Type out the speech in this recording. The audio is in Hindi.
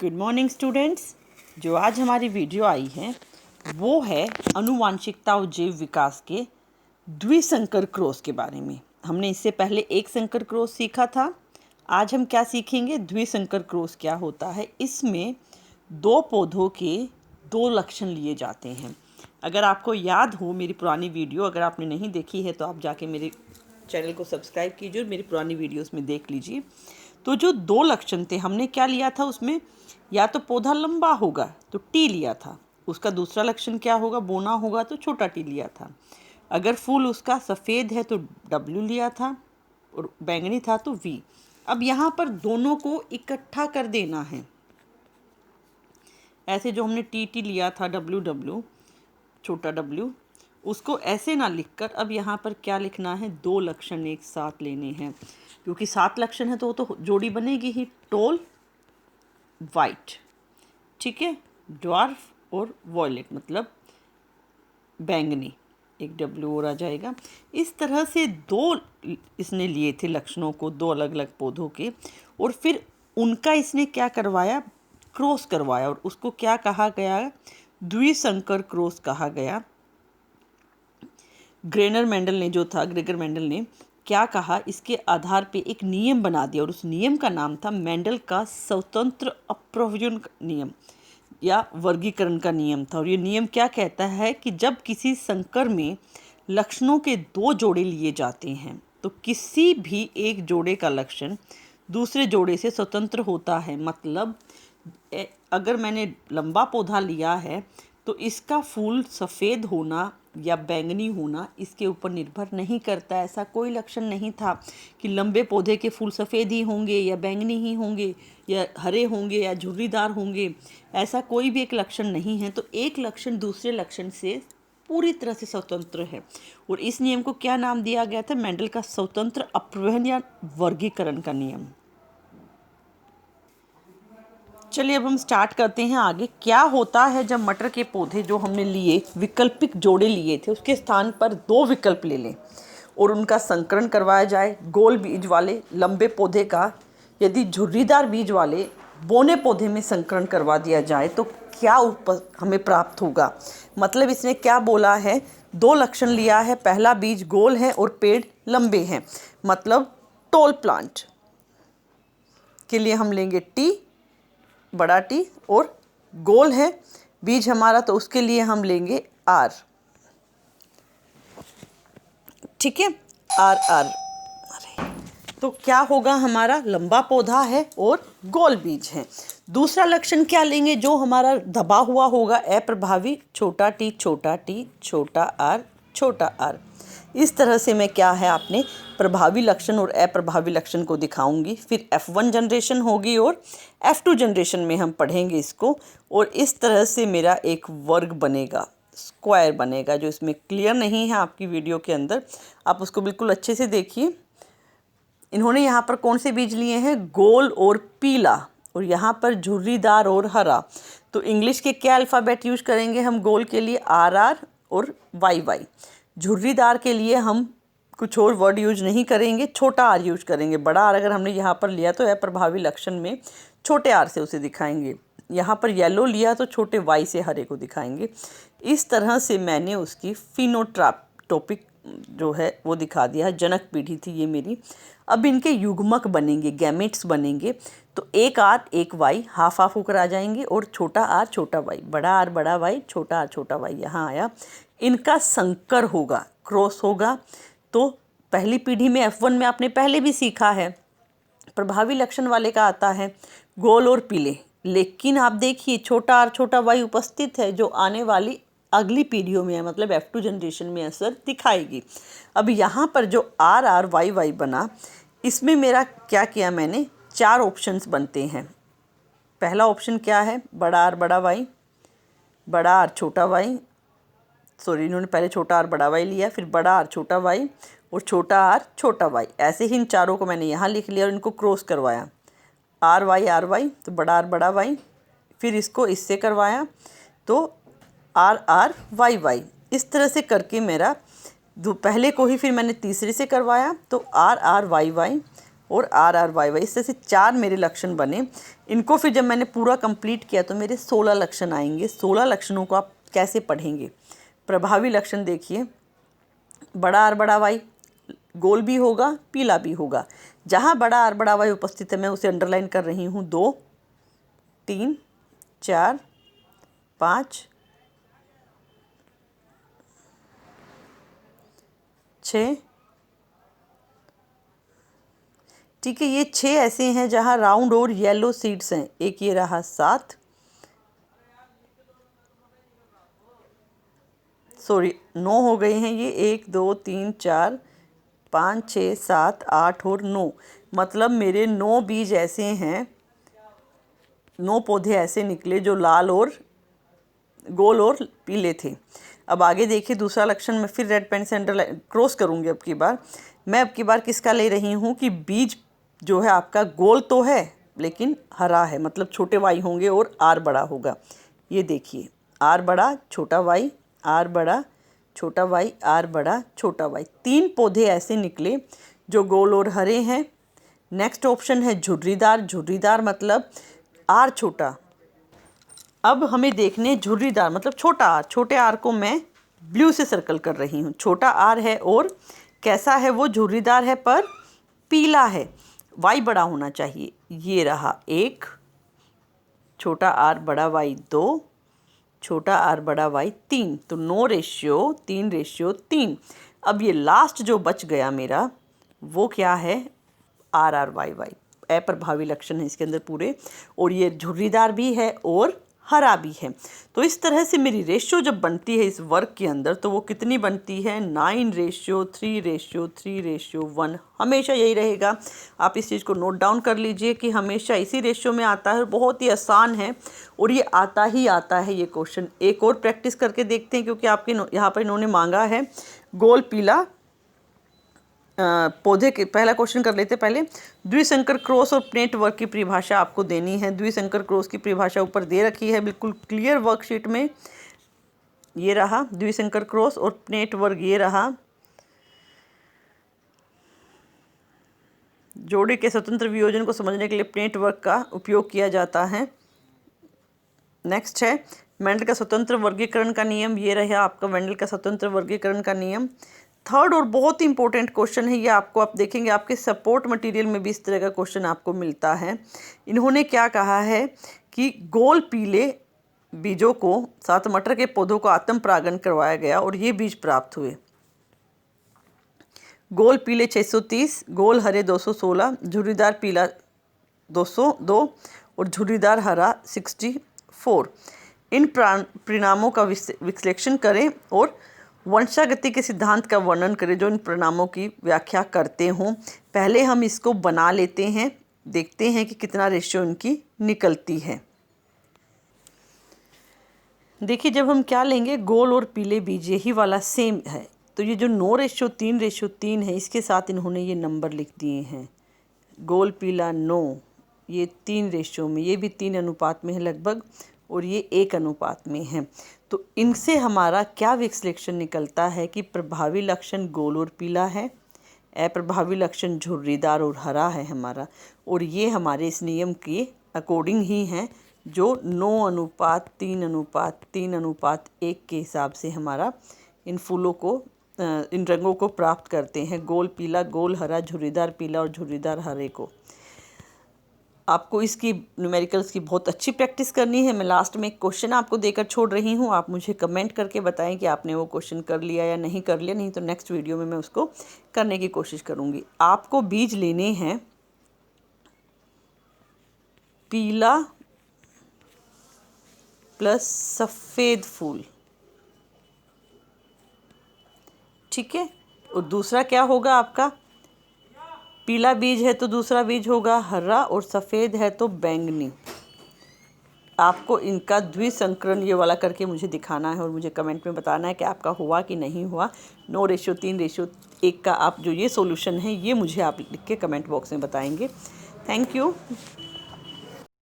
Good morning students. जो आज हमारी वीडियो आई है वो है आनुवांशिकता और जैव विकास के द्विसंकर क्रॉस के बारे में। हमने इससे पहले एक संकर क्रॉस सीखा था। आज हम क्या सीखेंगे, द्विसंकर क्रॉस क्या होता है। इसमें दो पौधों के दो लक्षण लिए जाते हैं। अगर आपको याद हो मेरी पुरानी वीडियो, अगर आपने नहीं देखी है तो आप जाके मेरे चैनल को सब्सक्राइब कीजिए और मेरी पुरानी वीडियोस में देख लीजिए। तो जो दो लक्षण थे हमने क्या लिया था उसमें, या तो पौधा लंबा होगा तो टी लिया था, उसका दूसरा लक्षण क्या होगा, बोना होगा तो छोटा टी लिया था। अगर फूल उसका सफ़ेद है तो डब्ल्यू लिया था और बैंगनी था तो वी। अब यहाँ पर दोनों को इकट्ठा कर देना है। ऐसे जो हमने टी टी लिया था डब्ल्यू डब्ल्यू छोटा डब्ल्यू, उसको ऐसे ना लिखकर अब यहाँ पर क्या लिखना है, दो लक्षण एक साथ लेने हैं। क्योंकि 7 लक्षण है तो वो तो जोड़ी बनेगी ही, टॉल वाइट, ठीक है, ड्वार्फ और वॉयलेट मतलब बैंगनी, एक डब्ल्यू और आ जाएगा। इस तरह से दो इसने लिए थे लक्षणों को, दो अलग अलग पौधों के, और फिर उनका इसने क्या करवाया, क्रॉस करवाया, और उसको क्या कहा गया, द्विसंकर क्रॉस कहा गया। ग्रेगर मेंडल ने क्या कहा, इसके आधार पे एक नियम बना दिया और उस नियम का नाम था मेंडल का स्वतंत्र अप्रव्यंजन नियम या वर्गीकरण का नियम था। और ये नियम क्या कहता है कि जब किसी संकर में लक्षणों के दो जोड़े लिए जाते हैं तो किसी भी एक जोड़े का लक्षण दूसरे जोड़े से स्वतंत्र होता है। मतलब अगर मैंने लंबा पौधा लिया है तो इसका फूल सफ़ेद होना या बैंगनी होना इसके ऊपर निर्भर नहीं करता। ऐसा कोई लक्षण नहीं था कि लंबे पौधे के फूल सफ़ेद ही होंगे या बैंगनी ही होंगे या हरे होंगे या झुर्रीदार होंगे, ऐसा कोई भी एक लक्षण नहीं है। तो एक लक्षण दूसरे लक्षण से पूरी तरह से स्वतंत्र है और इस नियम को क्या नाम दिया गया था, मेंडल का स्वतंत्र अप्रव्यंजन या वर्गीकरण का नियम। चलिए अब हम स्टार्ट करते हैं आगे। क्या होता है जब मटर के पौधे जो हमने लिए, विकल्पिक जोड़े लिए थे, उसके स्थान पर दो विकल्प ले लें और उनका संकरण करवाया जाए। गोल बीज वाले लंबे पौधे का यदि झुर्रीदार बीज वाले बोने पौधे में संकरण करवा दिया जाए तो क्या हमें प्राप्त होगा। मतलब इसने क्या बोला है, दो लक्षण लिया है, पहला बीज गोल है और पेड़ लंबे हैं, मतलब टॉल प्लांट के लिए हम लेंगे टी, बड़ा टी, और गोल है बीज हमारा तो उसके लिए हम लेंगे आर, ठीक है, आर आर। तो क्या होगा, हमारा लंबा पौधा है और गोल बीज है। दूसरा लक्षण क्या लेंगे, जो हमारा दबा हुआ होगा, अप्रभावी, छोटा टी छोटा आर छोटा आर। इस तरह से मैं क्या है आपने प्रभावी लक्षण और अप्रभावी लक्षण को दिखाऊंगी। फिर F1 जनरेशन होगी और F2 जनरेशन में हम पढ़ेंगे इसको। और इस तरह से मेरा एक वर्ग बनेगा, स्क्वायर बनेगा, जो इसमें क्लियर नहीं है आपकी वीडियो के अंदर, आप उसको बिल्कुल अच्छे से देखिए। इन्होंने यहाँ पर कौन से बीज लिए हैं, गोल और पीला, और यहाँ पर झुर्रीदार और हरा। तो इंग्लिश के क्या अल्फ़ाबेट यूज करेंगे हम, गोल के लिए RR और YY, झुर्रीदार के लिए हम कुछ और वर्ड यूज नहीं करेंगे, छोटा आर यूज करेंगे। बड़ा आर अगर हमने यहाँ पर लिया तो अप्रभावी लक्षण में छोटे आर से उसे दिखाएंगे। यहाँ पर येलो लिया तो छोटे वाई से हरे को दिखाएंगे। इस तरह से मैंने उसकी फिनोटॉपिक जो है वो दिखा दिया है। जनक पीढ़ी थी ये मेरी। अब इनके युग्मक बनेंगे, गैमेट्स बनेंगे। तो एक आर एक वाई हाफ हाफ होकर आ जाएंगे और छोटा आर छोटा वाई, बड़ा आर बड़ा वाई, छोटा आर छोटा वाई यहाँ आया। इनका संकर होगा, क्रॉस होगा। तो पहली पीढ़ी में F1 में आपने पहले भी सीखा है, प्रभावी लक्षण वाले का आता है गोल और पीले। लेकिन आप देखिए छोटा आर छोटा वाई उपस्थित है, जो आने वाली अगली पीढ़ियों में है, मतलब F2 जनरेशन में असर दिखाएगी। अब यहाँ पर जो RR YY बना, इसमें मेरा क्या किया मैंने, 4 ऑप्शंस बनते हैं। पहला ऑप्शन क्या है, बड़ा आर बड़ा वाई, बड़ा आर छोटा वाई, सॉरी इन्होंने पहले छोटा आर बड़ा वाई लिया, फिर बड़ा आर छोटा वाई और छोटा आर छोटा वाई। ऐसे ही इन चारों को मैंने यहाँ लिख लिया और इनको क्रॉस करवाया, RY RY तो बड़ा आर बड़ा वाई, फिर इसको इससे करवाया तो RR YY। इस तरह से करके मेरा पहले को ही फिर मैंने तीसरे से करवाया तो RR YY और RR YY, इस तरह से 4 मेरे लक्षण बने। इनको फिर जब मैंने पूरा कंप्लीट किया तो मेरे 16 लक्षण आएंगे। 16 लक्षणों को आप कैसे पढ़ेंगे? प्रभावी लक्षण देखिए, बड़ा आर बड़ा वाई, गोल भी होगा पीला भी होगा। जहाँ बड़ा आर बड़ा वाई उपस्थित है मैं उसे अंडरलाइन कर रही हूँ। 2, 3, 4, 5, 6, ठीक है। ये 6 ऐसे हैं जहाँ राउंड और येलो सीड्स हैं। एक ये रहा 7, सॉरी 9 हो गए हैं ये। 1, 2, 3, 4, 5, 6, 7, 8 और 9, मतलब मेरे 9 बीज ऐसे हैं, 9 पौधे ऐसे निकले जो लाल और गोल और पीले थे। अब आगे देखिए दूसरा लक्षण, मैं फिर रेड पेन से अंडरलाइन क्रॉस करूँगी। अब की बार मैं किसका ले रही हूँ कि बीज जो है आपका गोल तो है लेकिन हरा है, मतलब छोटे वाई होंगे और आर बड़ा होगा। ये देखिए आर बड़ा छोटा वाई, आर बड़ा छोटा वाई, आर बड़ा छोटा वाई। 3 पौधे ऐसे निकले जो गोल और हरे हैं। नेक्स्ट ऑप्शन है झुर्रीदार। झुर्रीदार मतलब आर छोटा। अब हमें देखने झुर्रीदार मतलब छोटा आर। छोटे आर को मैं ब्लू से सर्कल कर रही हूँ। छोटा आर है और कैसा है वो? झुर्रीदार है पर पीला है। वाई बड़ा होना चाहिए। ये रहा 1, छोटा आर बड़ा वाई 2, छोटा आर बड़ा वाई 3, तो 9:3:3। अब ये लास्ट जो बच गया मेरा वो क्या है? R R Y Y. अप्रभावी लक्षण है इसके अंदर पूरे, और ये झुर्रीदार भी है और हरा भी है। तो इस तरह से मेरी रेशियो जब बनती है इस वर्क के अंदर तो वो कितनी बनती है? 9:3:3:1। हमेशा यही रहेगा। आप इस चीज़ को नोट डाउन कर लीजिए कि हमेशा इसी रेशियो में आता है। बहुत ही आसान है और ये आता ही आता है ये क्वेश्चन। एक और प्रैक्टिस करके देखते हैं क्योंकि आपके यहाँ पर इन्होंने मांगा है गोल पीला पौधे के। पहला क्वेश्चन कर लेते पहले। द्विसंकर क्रॉस और प्लेट वर्क की परिभाषा आपको देनी है। द्विसंकर क्रॉस की परिभाषा ऊपर दे रखी है बिल्कुल क्लियर वर्कशीट में। ये रहा द्विसंकर क्रॉस और प्लेट वर्क। ये रहा जोड़े के स्वतंत्र वियोजन को समझने के लिए प्लेट वर्क का उपयोग किया जाता है। नेक्स्ट है मेंडल का स्वतंत्र वर्गीकरण का नियम। ये रहा आपका मेंडल का स्वतंत्र वर्गीकरण का नियम। थर्ड और बहुत ही इंपॉर्टेंट क्वेश्चन है ये, आपको आप देखेंगे आपके सपोर्ट मटेरियल में भी इस तरह का क्वेश्चन आपको मिलता है। इन्होंने क्या कहा है कि गोल पीले बीजों को साथ मटर के पौधों को आत्म परागण करवाया गया और ये बीज प्राप्त हुए। गोल पीले 630, गोल हरे 216, झुर्रीदार पीला 202 और झुर्रीदार हरा 64। इन परिणामों का विश्लेषण करें और वंशागति के सिद्धांत का वर्णन करें जो इन परिणामों की व्याख्या करते हों। पहले हम इसको बना लेते हैं, देखते हैं कि कितना रेशियो इनकी निकलती है। देखिए जब हम क्या लेंगे, गोल और पीले बीज यही वाला सेम है, तो ये जो 9:3:3 है इसके साथ इन्होंने ये नंबर लिख दिए हैं। गोल पीला 9, ये 3 रेशियो में, ये भी 3 अनुपात में है लगभग और ये 1 अनुपात में है। तो इनसे हमारा क्या विश्लेषण निकलता है कि प्रभावी लक्षण गोल और पीला है, अप्रभावी लक्षण झुर्रीदार और हरा है हमारा, और ये हमारे इस नियम के अकॉर्डिंग ही हैं जो 9:3:3:1 के हिसाब से हमारा इन फूलों को इन रंगों को प्राप्त करते हैं। गोल पीला, गोल हरा, झुर्रीदार पीला और झुर्रीदार हरे को। आपको इसकी न्यूमेरिकल्स की बहुत अच्छी प्रैक्टिस करनी है। मैं लास्ट में एक क्वेश्चन आपको देकर छोड़ रही हूँ, आप मुझे कमेंट करके बताएं कि आपने वो क्वेश्चन कर लिया या नहीं कर लिया। नहीं तो नेक्स्ट वीडियो में मैं उसको करने की कोशिश करूँगी। आपको बीज लेने हैं पीला प्लस सफ़ेद फूल, ठीक है। और दूसरा क्या होगा आपका? पीला बीज है तो दूसरा बीज होगा हरा और सफ़ेद है तो बैंगनी। आपको इनका द्विसंकरण ये वाला करके मुझे दिखाना है और मुझे कमेंट में बताना है कि आपका हुआ कि नहीं हुआ। 9:3:1 का आप जो ये सॉल्यूशन है ये मुझे आप लिख के कमेंट बॉक्स में बताएंगे। Thank you.